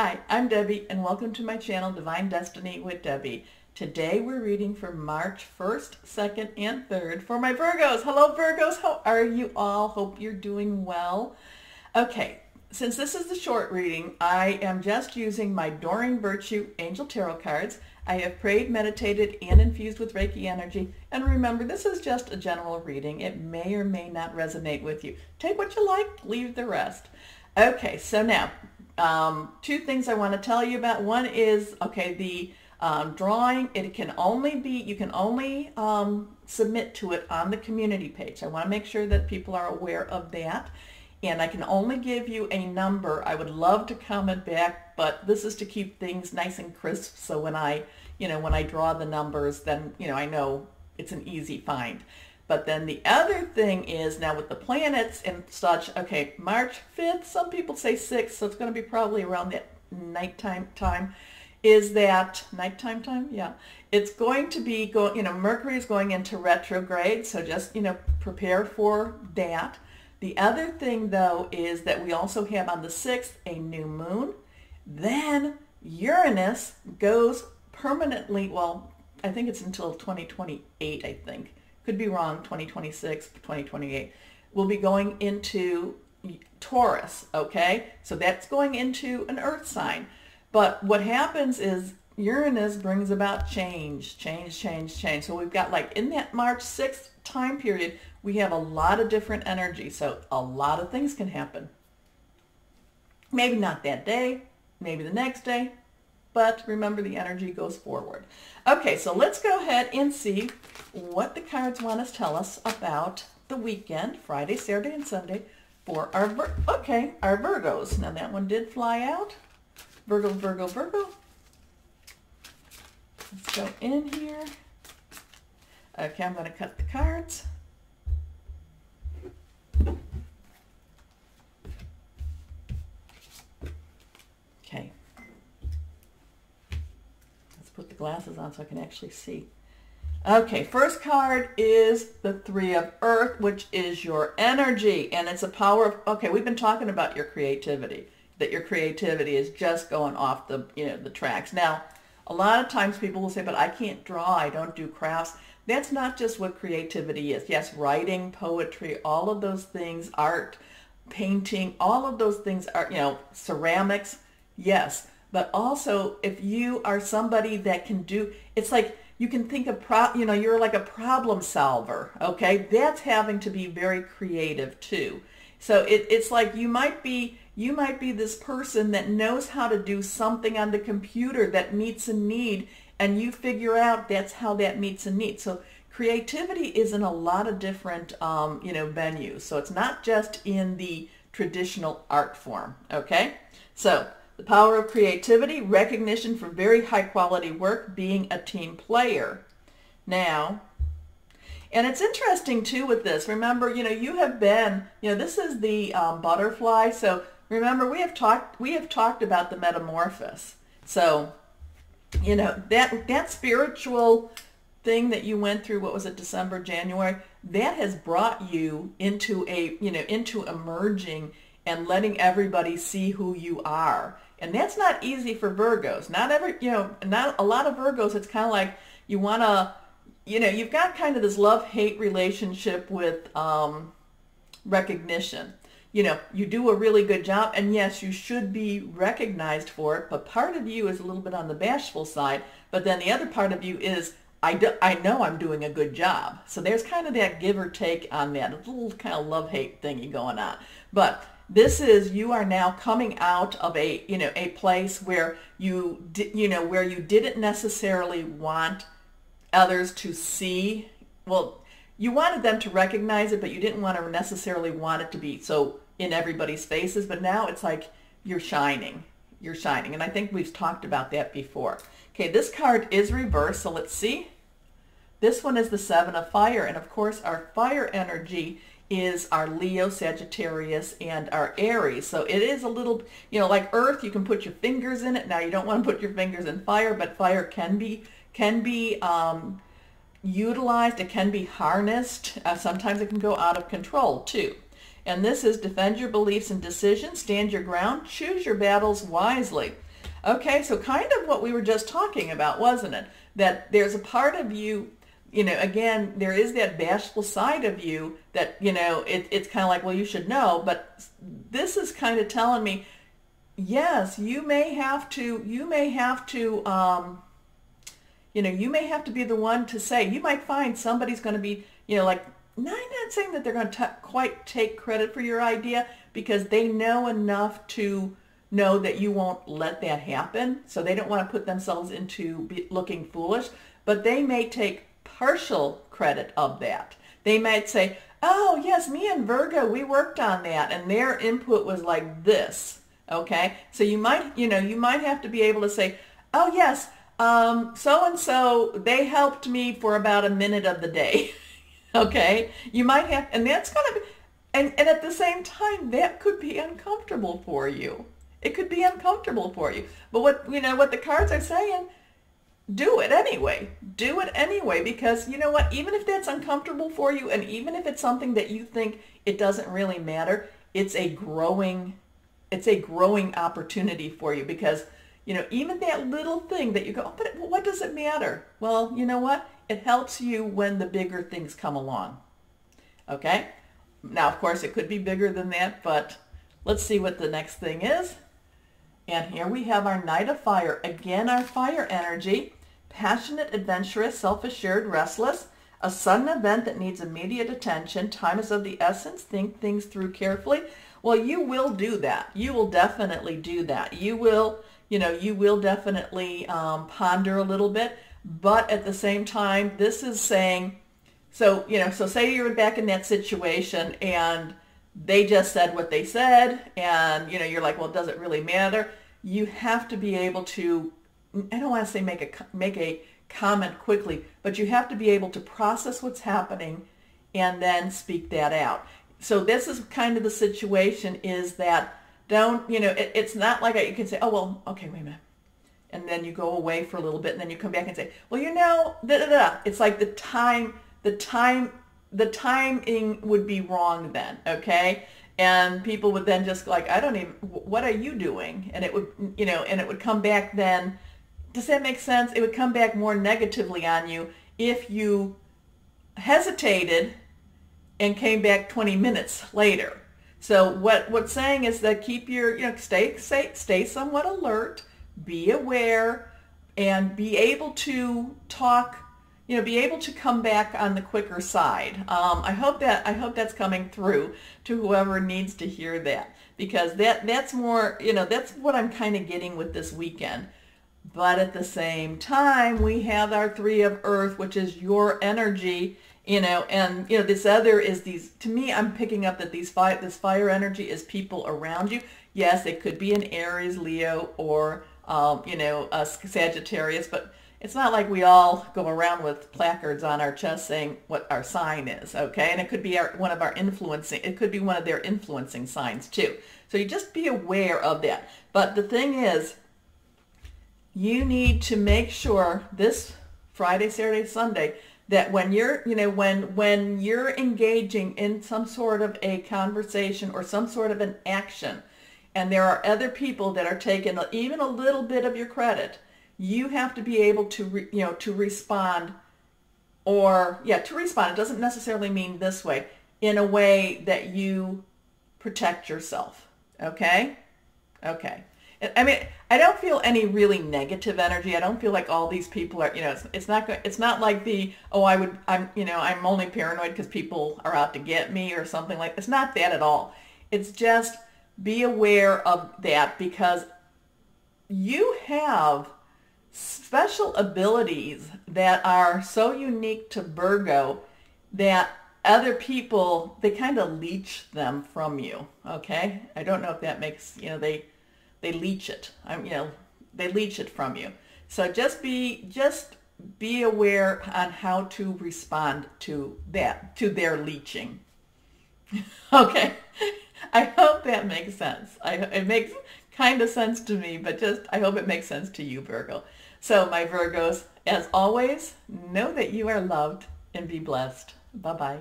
Hi, I'm Debbie and welcome to my channel Divine Destiny with Debbie. Today we're reading for March 1st, 2nd, and 3rd for my Virgos. Hello Virgos, how are you all? Hope you're doing well. Okay, since this is the short reading, I am just using my Doreen Virtue Angel Tarot cards. I have prayed, meditated, and infused with Reiki energy. And remember, this is just a general reading. It may or may not resonate with you. Take what you like, leave the rest. Okay, so now, two things I want to tell you about. One is, okay, the drawing, it can only be, you can only submit to it on the community page. I want to make sure that people are aware of that. And I can only give you a number. I would love to comment back, but this is to keep things nice and crisp. So when I draw the numbers, then, I know it's an easy find. But then the other thing is now with the planets and such, okay, March 5th, some people say 6th, so it's going to be probably around that nighttime time. Is that nighttime time? Yeah. It's going to be, Mercury is going into retrograde, so just, prepare for that. The other thing, though, is that we also have on the 6th a new moon. Then Uranus goes permanently, well, I think it's until 2028, I think. Could be wrong, 2026, 2028. We'll be going into Taurus, okay? So that's going into an earth sign. But what happens is Uranus brings about change. So we've got, like, in that March 6th time period, we have a lot of different energy. So a lot of things can happen. Maybe not that day, maybe the next day, but remember the energy goes forward. Okay, so let's go ahead and see what the cards want to tell us about the weekend, Friday, Saturday, and Sunday for our Virgos. Now that one did fly out. Virgo, Virgo, Virgo. Let's go in here. Okay, I'm going to cut the cards. Okay. Let's put the glasses on so I can actually see. Okay, first card is the Three of Earth, which is your energy. And it's a power of, okay, we've been talking about your creativity, that your creativity is just going off the, the tracks. Now, a lot of times people will say, but I can't draw, I don't do crafts. That's not just what creativity is. Yes, writing, poetry, all of those things, art, painting, all of those things are, ceramics, yes. But also, if you are somebody that can do, it's like you can think of, you're like a problem solver, okay? That's having to be very creative too. So it's like you might be this person that knows how to do something on the computer that meets a need, and you figure out that's how that meets a need. So creativity is in a lot of different, venues. So it's not just in the traditional art form, okay? So the power of creativity, recognition for very high quality work, being a team player. Now, and it's interesting too with this. Remember, you have been, this is the butterfly. So remember, we have talked about the metamorphosis. So, that spiritual thing that you went through, what was it, December, January, that has brought you into into emerging and letting everybody see who you are. And that's not easy for Virgos. Not a lot of Virgos, it's kind of like you want to, you've got kind of this love-hate relationship with recognition. You do a really good job, and yes, you should be recognized for it, but part of you is a little bit on the bashful side, but then the other part of you is, I know I'm doing a good job. So there's kind of that give or take on that, a little kind of love-hate thingy going on. But this is, you are now coming out of a place where you didn't necessarily want others to see, well, you wanted them to recognize it, but you didn't want to necessarily want it to be so in everybody's faces. But now it's like you're shining. You're shining. And I think we've talked about that before. Okay, this card is reversed, so let's see. This one is the Seven of Fire. And of course, our fire energy is our Leo, Sagittarius, and our Aries. So it is a little, like Earth, you can put your fingers in it. Now, you don't want to put your fingers in fire, but fire can be utilized, it can be harnessed. Sometimes it can go out of control too. And this is defend your beliefs and decisions, stand your ground, choose your battles wisely. Okay, so kind of what we were just talking about, wasn't it? That there's a part of you, again, there is that bashful side of you that, it's kind of like, well, you should know, but this is kind of telling me, yes, you may have to, you may have to be the one to say, you might find somebody's going to be, like, I'm not saying that they're going to quite take credit for your idea because they know enough to know that you won't let that happen. So they don't want to put themselves into looking foolish, but they may take partial credit of that. They might say, oh yes, me and Virgo, we worked on that and their input was like this. Okay. So you might have to be able to say, oh yes, so-and-so, they helped me for about a minute of the day. Okay. You might have, and that's going to be, and at the same time, that could be uncomfortable for you. It could be uncomfortable for you. But what the cards are saying, do it anyway. Do it anyway, because you know what? Even if that's uncomfortable for you, and even if it's something that you think it doesn't really matter, it's a growing opportunity for you, because even that little thing that you go, oh, but what does it matter? Well, you know what? It helps you when the bigger things come along. Okay? Now, of course, it could be bigger than that, but let's see what the next thing is. And here we have our Knight of Fire. Again, our fire energy. Passionate, adventurous, self-assured, restless. A sudden event that needs immediate attention. Time is of the essence. Think things through carefully. Well, you will do that. You will definitely do that. You will definitely ponder a little bit. But at the same time, this is saying, so say you're back in that situation and they just said what they said, and you're like, well, does it really matter? You have to be able to, I don't want to say make a comment quickly, but you have to be able to process what's happening and then speak that out. So this is kind of the situation, is that it's not like you can say, oh, well, okay, wait a minute. And then you go away for a little bit and then you come back and say, well, it's like the timing would be wrong then, okay? And people would then just like, what are you doing? And it would come back then. Does that make sense? It would come back more negatively on you if you hesitated and came back 20 minutes later. So what's saying is that keep your, stay somewhat alert, be aware, and be able to talk, be able to come back on the quicker side. I hope that's coming through to whoever needs to hear that, because that's more, that's what I'm kind of getting with this weekend. But at the same time, we have our Three of Earth, which is your energy, and this other is these, to me, I'm picking up that this fire energy is people around you. Yes, it could be an Aries, Leo, or a Sagittarius, but it's not like we all go around with placards on our chest saying what our sign is, okay? And it could be it could be one of their influencing signs too. So you just be aware of that. But the thing is, you need to make sure this Friday, Saturday, Sunday, that when you're, when you're engaging in some sort of a conversation or some sort of an action, and there are other people that are taking even a little bit of your credit, you have to be able to, to respond, to respond. It doesn't necessarily mean this way, in a way that you protect yourself. Okay? Okay. I mean, I don't feel any really negative energy. I don't feel like all these people are, it's not like I'm only paranoid because people are out to get me or something like, it's not that at all. It's just be aware of that, because you have special abilities that are so unique to Virgo that other people, they kind of leech them from you, okay? I don't know if that makes, they leech it. They leech it from you. So just be aware on how to respond to that, to their leeching. Okay. I hope that makes sense. It makes kind of sense to me, but I hope it makes sense to you, Virgo. So my Virgos, as always, know that you are loved and be blessed. Bye-bye.